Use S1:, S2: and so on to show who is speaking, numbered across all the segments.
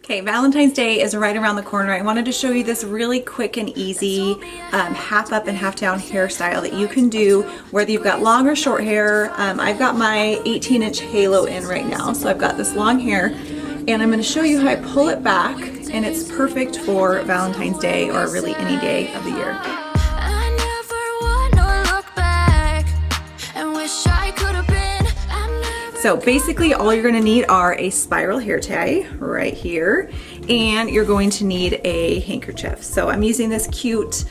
S1: Okay, Valentine's Day is right around the corner. I wanted to show you this really quick and easy half up and half down hairstyle that you can do whether you've got long or short hair. I've got my 18-inch halo in right now, so I've got this long hair, and I'm going to show you how I pull it back, and it's perfect for Valentine's Day or really any day of the year. So basically all you're going to need are a spiral hair tie right here, and you're going to need a handkerchief. So I'm using this cute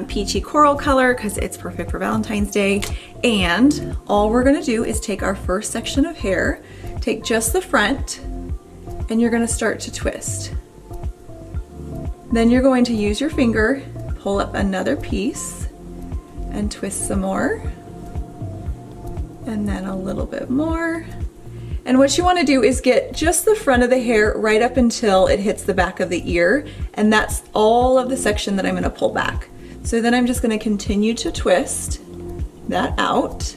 S1: peachy coral color because it's perfect for Valentine's Day. And all we're going to do is take our first section of hair, take just the front, and you're going to start to twist. Then you're going to use your finger, pull up another piece, and twist some more. And then a little bit more. And what you want to do is get just the front of the hair right up until it hits the back of the ear, and that's all of the section that I'm going to pull back. So then I'm just going to continue to twist that out,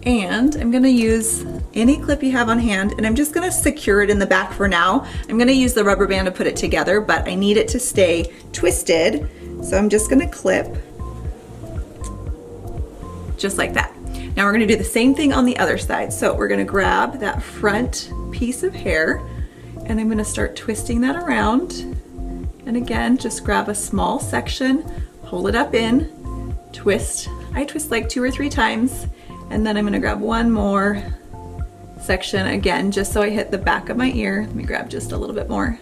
S1: and I'm going to use any clip you have on hand, and I'm just going to secure it in the back for now. I'm going to use the rubber band to put it together, but I need it to stay twisted, so I'm just going to clip just like that. Now we're going to do the same thing on the other side. So we're going to grab that front piece of hair, and I'm going to start twisting that around. And again, just grab a small section, pull it up in, twist. I twist like 2 or 3 times, and then I'm going to grab one more section again, just so I hit the back of my ear. Let me grab just a little bit more,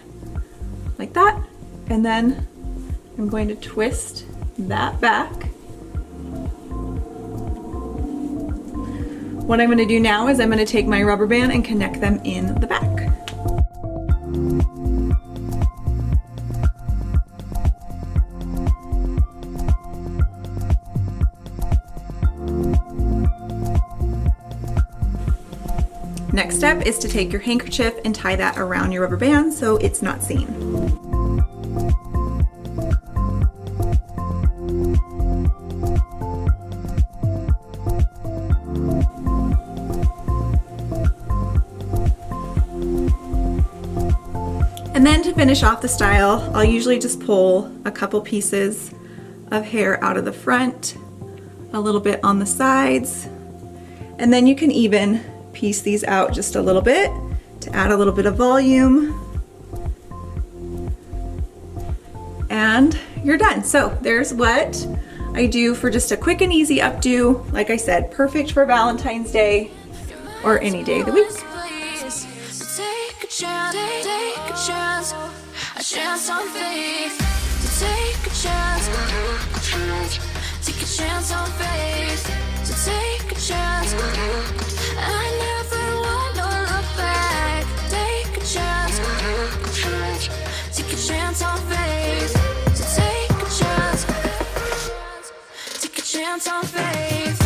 S1: like that. And then I'm going to twist that back. What I'm going to do now is I'm going to take my rubber band and connect them in the back. Next step is to take your handkerchief and tie that around your rubber band so it's not seen. And then to finish off the style, I'll usually just pull a couple pieces of hair out of the front, a little bit on the sides, and then you can even piece these out just a little bit to add a little bit of volume. And you're done. So there's what I do for just a quick and easy updo. Like I said, perfect for Valentine's Day or any day of the week.
S2: A chance on faith, to take a chance, take a chance on faith, to take a chance. I never want to look back. Take a chance, take a chance on faith, to take a chance, take a chance on faith.